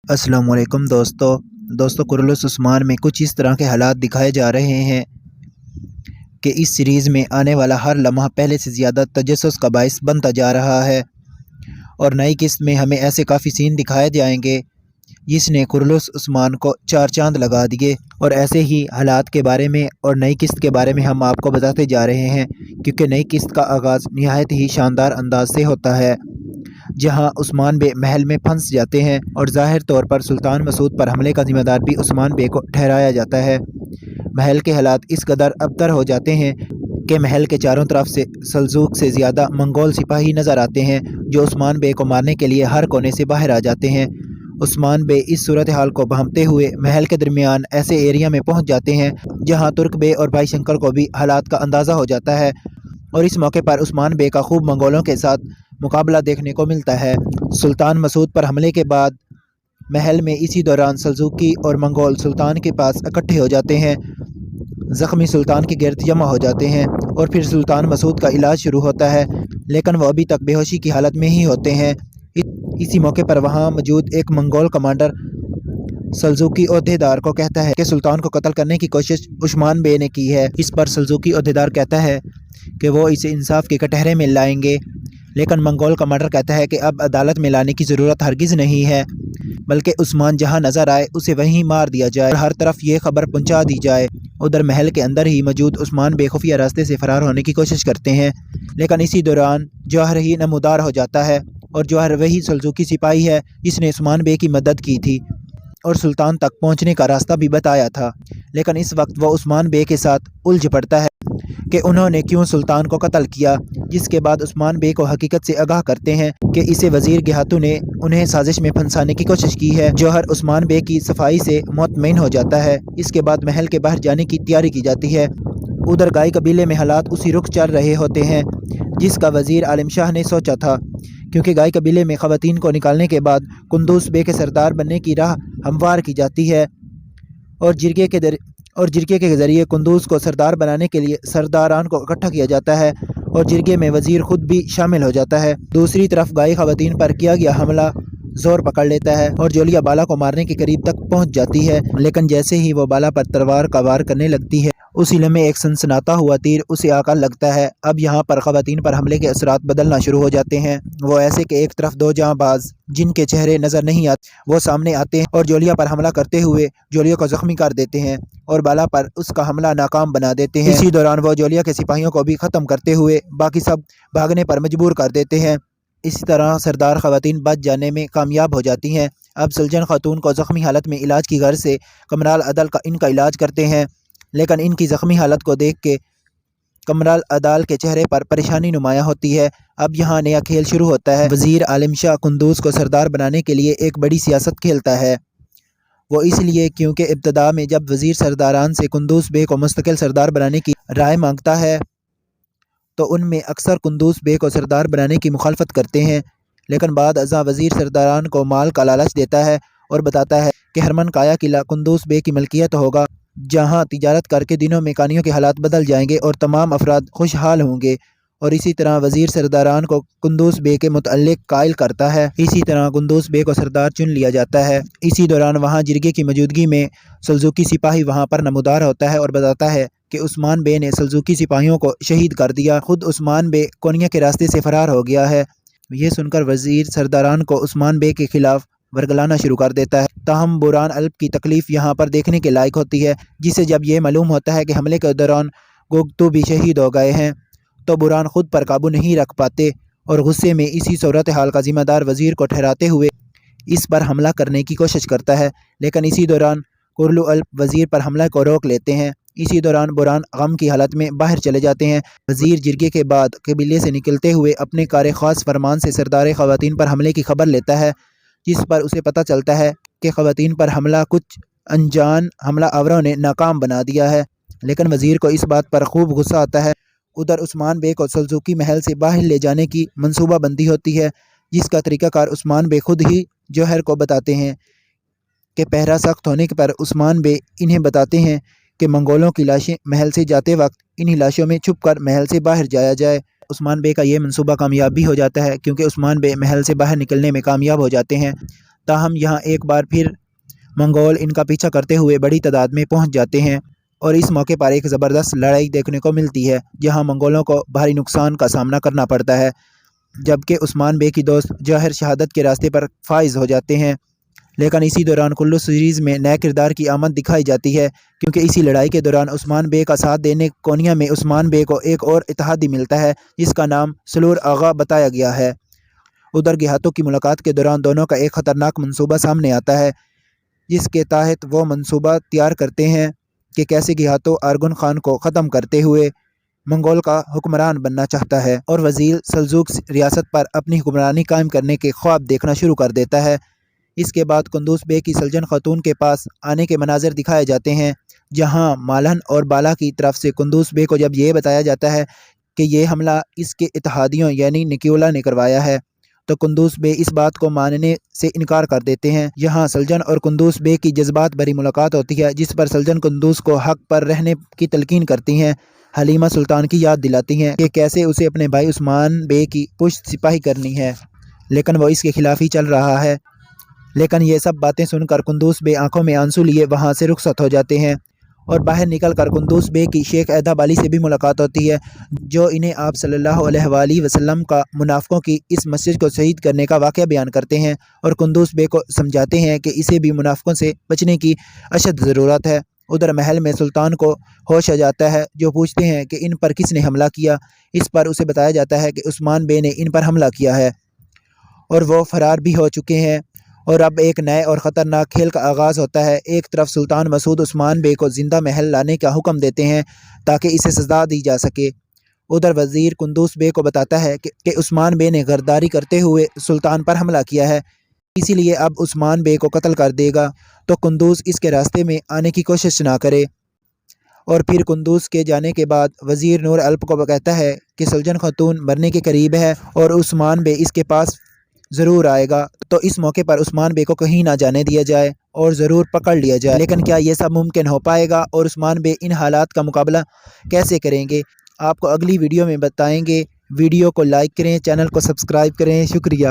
السلام علیکم دوستو قرلس عثمان میں کچھ اس طرح کے حالات دکھائے جا رہے ہیں کہ اس سیریز میں آنے والا ہر لمحہ پہلے سے زیادہ تجسس کا باعث بنتا جا رہا ہے، اور نئی قسط میں ہمیں ایسے کافی سین دکھائے جائیں گے جس نے قرلس عثمان کو چار چاند لگا دیے۔ اور ایسے ہی حالات کے بارے میں اور نئی قسط کے بارے میں ہم آپ کو بتاتے جا رہے ہیں، کیونکہ نئی قسط کا آغاز نہایت ہی شاندار انداز سے ہوتا ہے، جہاں عثمان بے محل میں پھنس جاتے ہیں اور ظاہر طور پر سلطان مسعود پر حملے کا ذمہ دار بھی عثمان بے کو ٹھہرایا جاتا ہے۔ محل کے حالات اس قدر ابتر ہو جاتے ہیں کہ محل کے چاروں طرف سے سلجوق سے زیادہ منگول سپاہی نظر آتے ہیں، جو عثمان بے کو مارنے کے لیے ہر کونے سے باہر آ جاتے ہیں۔ عثمان بے اس صورتحال کو بھانپتے ہوئے محل کے درمیان ایسے ایریا میں پہنچ جاتے ہیں جہاں ترک بے اور بھائی شنکر کو بھی حالات کا اندازہ ہو جاتا ہے، اور اس موقع پر عثمان بے کا خوب منگولوں کے ساتھ مقابلہ دیکھنے کو ملتا ہے۔ سلطان مسعود پر حملے کے بعد محل میں اسی دوران سلجوقی اور منگول سلطان کے پاس اکٹھے ہو جاتے ہیں، زخمی سلطان کے گرد جمع ہو جاتے ہیں، اور پھر سلطان مسعود کا علاج شروع ہوتا ہے، لیکن وہ ابھی تک بے ہوشی کی حالت میں ہی ہوتے ہیں۔ اسی موقع پر وہاں موجود ایک منگول کمانڈر سلجوقی عہدیدار کو کہتا ہے کہ سلطان کو قتل کرنے کی کوشش عثمان بے نے کی ہے۔ اس پر سلجوقی عہدیدار کہتا ہے کہ وہ اسے انصاف کے کٹہرے میں لائیں گے، لیکن منگول کمانڈر کہتا ہے کہ اب عدالت میں لانے کی ضرورت ہرگز نہیں ہے، بلکہ عثمان جہاں نظر آئے اسے وہیں مار دیا جائے اور ہر طرف یہ خبر پہنچا دی جائے۔ ادھر محل کے اندر ہی موجود عثمان بے خفیہ راستے سے فرار ہونے کی کوشش کرتے ہیں، لیکن اسی دوران جوہر ہی نمودار ہو جاتا ہے، اور جوہر وہی سلجوقی سپاہی ہے جس نے عثمان بے کی مدد کی تھی اور سلطان تک پہنچنے کا راستہ بھی بتایا تھا، لیکن اس وقت وہ عثمان بے کے ساتھ الجھ پڑتا ہے کہ انہوں نے کیوں سلطان کو قتل کیا، جس کے بعد عثمان بے کو حقیقت سے آگاہ کرتے ہیں کہ اسے وزیر گہاتو نے انہیں سازش میں پھنسانے کی کوشش کی ہے۔ جوہر عثمان بے کی صفائی سے مطمئن ہو جاتا ہے۔ اس کے بعد محل کے باہر جانے کی تیاری کی جاتی ہے۔ ادھر گائی قبیلے میں حالات اسی رخ چل رہے ہوتے ہیں جس کا وزیر عالم شاہ نے سوچا تھا، کیونکہ گائی قبیلے میں خواتین کو نکالنے کے بعد قندوز بے کے سردار بننے کی راہ ہموار کی جاتی ہے، اور جرگے کے ذریعے قندوز کو سردار بنانے کے لیے سرداران کو اکٹھا کیا جاتا ہے، اور جرگے میں وزیر خود بھی شامل ہو جاتا ہے۔ دوسری طرف گائی خواتین پر کیا گیا حملہ زور پکڑ لیتا ہے اور جولیا بالا کو مارنے کے قریب تک پہنچ جاتی ہے، لیکن جیسے ہی وہ بالا پر تلوار کا وار کرنے لگتی ہے، اسی لمحے ایک سنسناتا ہوا تیر اسے آ کر لگتا ہے۔ اب یہاں پر خواتین پر حملے کے اثرات بدلنا شروع ہو جاتے ہیں۔ وہ ایسے کہ ایک طرف دو جاں باز جن کے چہرے نظر نہیں آتے وہ سامنے آتے ہیں اور جولیا پر حملہ کرتے ہوئے جولیا کو زخمی کر دیتے ہیں اور بالا پر اس کا حملہ ناکام بنا دیتے ہیں۔ اسی دوران وہ جولیا کے سپاہیوں کو بھی ختم کرتے ہوئے باقی سب بھاگنے پر مجبور کر دیتے ہیں۔ اسی طرح سردار خواتین بچ جانے میں کامیاب ہو جاتی ہیں۔ اب سلجن خاتون کو زخمی حالت میں علاج کی غرض سے کمرال عدل کا ان کا علاج کرتے ہیں، لیکن ان کی زخمی حالت کو دیکھ کے کمرال عدال کے چہرے پر پریشانی نمایاں ہوتی ہے۔ اب یہاں نیا کھیل شروع ہوتا ہے۔ وزیر عالم شاہ قندوز کو سردار بنانے کے لیے ایک بڑی سیاست کھیلتا ہے۔ وہ اس لیے کیونکہ ابتدا میں جب وزیر سرداران سے قندوز بے کو مستقل سردار بنانے کی رائے مانگتا ہے تو ان میں اکثر قندوز بے کو سردار بنانے کی مخالفت کرتے ہیں، لیکن بعد ازاں وزیر سرداران کو مال کا لالچ دیتا ہے اور بتاتا ہے کہ ہرمن کایا قلعہ قندوز بے کی ملکیت ہوگا، جہاں تجارت کر کے دنوں میں کانیوں کے حالات بدل جائیں گے اور تمام افراد خوشحال ہوں گے، اور اسی طرح وزیر سرداران کو قندوز بے کے متعلق قائل کرتا ہے۔ اسی طرح قندوز بے کو سردار چن لیا جاتا ہے۔ اسی دوران وہاں جرگے کی موجودگی میں سلجوقی سپاہی وہاں پر نمودار ہوتا ہے اور بتاتا ہے کہ عثمان بے نے سلجوقی سپاہیوں کو شہید کر دیا، خود عثمان بے کونیا کے راستے سے فرار ہو گیا ہے۔ یہ سن کر وزیر سرداران کو عثمان بے کے خلاف ورگلانا شروع کر دیتا ہے۔ تاہم بوران الب کی تکلیف یہاں پر دیکھنے کے لائق ہوتی ہے، جسے جب یہ معلوم ہوتا ہے کہ حملے کے دوران گوگتو بھی شہید ہو گئے ہیں تو بوران خود پر قابو نہیں رکھ پاتے اور غصے میں اسی صورتحال کا ذمہ دار وزیر کو ٹھہراتے ہوئے اس پر حملہ کرنے کی کوشش کرتا ہے، لیکن اسی دوران قرلو الب وزیر پر حملہ کو روک لیتے ہیں۔ اسی دوران بوران غم کی حالت میں باہر چلے جاتے ہیں۔ وزیر جرگے کے بعد قبیلے سے نکلتے ہوئے اپنے کار خاص فرمان سے سردار خواتین پر حملے کی خبر لیتا ہے، جس پر اسے پتہ چلتا ہے کہ خواتین پر حملہ کچھ انجان حملہ آوروں نے ناکام بنا دیا ہے، لیکن وزیر کو اس بات پر خوب غصہ آتا ہے۔ ادھر عثمان بے کو سلجوقی محل سے باہر لے جانے کی منصوبہ بندی ہوتی ہے، جس کا طریقہ کار عثمان بے خود ہی جوہر کو بتاتے ہیں کہ پہرا سخت ہونے پر عثمان بے انہیں بتاتے ہیں کہ منگولوں کی لاشیں محل سے جاتے وقت انہی لاشوں میں چھپ کر محل سے باہر جایا جائے۔ عثمان بے کا یہ منصوبہ کامیاب بھی ہو جاتا ہے، کیونکہ عثمان بے محل سے باہر نکلنے میں کامیاب ہو جاتے ہیں۔ تاہم یہاں ایک بار پھر منگول ان کا پیچھا کرتے ہوئے بڑی تعداد میں پہنچ جاتے ہیں اور اس موقع پر ایک زبردست لڑائی دیکھنے کو ملتی ہے جہاں منگولوں کو بھاری نقصان کا سامنا کرنا پڑتا ہے، جبکہ عثمان بے کی دوست جوہر شہادت کے راستے پر فائز ہو جاتے ہیں۔ لیکن اسی دوران کلو سیریز میں نئے کردار کی آمد دکھائی جاتی ہے، کیونکہ اسی لڑائی کے دوران عثمان بے کا ساتھ دینے کونیا میں عثمان بے کو ایک اور اتحادی ملتا ہے جس کا نام سلور آغا بتایا گیا ہے۔ ادھر گھیاتوں کی ملاقات کے دوران دونوں کا ایک خطرناک منصوبہ سامنے آتا ہے، جس کے تحت وہ منصوبہ تیار کرتے ہیں کہ کیسے گھیاتوں ارغن خان کو ختم کرتے ہوئے منگول کا حکمران بننا چاہتا ہے اور وزیر سلجوق ریاست پر اپنی حکمرانی قائم کرنے کے خواب دیکھنا شروع کر دیتا ہے۔ اس کے بعد قندوز بے کی سلجن خاتون کے پاس آنے کے مناظر دکھائے جاتے ہیں، جہاں مالن اور بالا کی طرف سے قندوز بے کو جب یہ بتایا جاتا ہے کہ یہ حملہ اس کے اتحادیوں یعنی نکیولا نے کروایا ہے تو قندوز بے اس بات کو ماننے سے انکار کر دیتے ہیں۔ یہاں سلجن اور قندوز بے کی جذبات بھری ملاقات ہوتی ہے، جس پر سلجن قندوز کو حق پر رہنے کی تلقین کرتی ہیں، حلیمہ سلطان کی یاد دلاتی ہیں کہ کیسے اسے اپنے بھائی عثمان بے کی پشت سپاہی کرنی ہے، لیکن وہ اس کے خلاف ہی چل رہا ہے۔ لیکن یہ سب باتیں سن کر قندوز بے آنکھوں میں آنسو لیے وہاں سے رخصت ہو جاتے ہیں اور باہر نکل کر قندوز بے کی شیخ ایدا بالی سے بھی ملاقات ہوتی ہے، جو انہیں آپ صلی اللہ علیہ وآلہ وسلم کا منافقوں کی اس مسجد کو شہید کرنے کا واقعہ بیان کرتے ہیں اور قندوز بے کو سمجھاتے ہیں کہ اسے بھی منافقوں سے بچنے کی اشد ضرورت ہے۔ ادھر محل میں سلطان کو ہوش آ جاتا ہے، جو پوچھتے ہیں کہ ان پر کس نے حملہ کیا۔ اس پر اسے بتایا جاتا ہے کہ عثمان بے نے ان پر حملہ کیا ہے اور وہ فرار بھی ہو چکے ہیں، اور اب ایک نئے اور خطرناک کھیل کا آغاز ہوتا ہے۔ ایک طرف سلطان مسعود عثمان بے کو زندہ محل لانے کا حکم دیتے ہیں تاکہ اسے سزا دی جا سکے۔ ادھر وزیر قندوز بے کو بتاتا ہے کہ عثمان بے نے غداری کرتے ہوئے سلطان پر حملہ کیا ہے، اسی لیے اب عثمان بے کو قتل کر دے گا تو قندوز اس کے راستے میں آنے کی کوشش نہ کرے۔ اور پھر قندوز کے جانے کے بعد وزیر نور الپ کو کہتا ہے کہ سلجن خاتون مرنے کے قریب ہے اور عثمان بے اس کے پاس ضرور آئے گا، تو اس موقع پر عثمان بے کو کہیں نہ جانے دیا جائے اور ضرور پکڑ لیا جائے۔ لیکن کیا یہ سب ممکن ہو پائے گا اور عثمان بے ان حالات کا مقابلہ کیسے کریں گے؟ آپ کو اگلی ویڈیو میں بتائیں گے۔ ویڈیو کو لائک کریں، چینل کو سبسکرائب کریں۔ شکریہ۔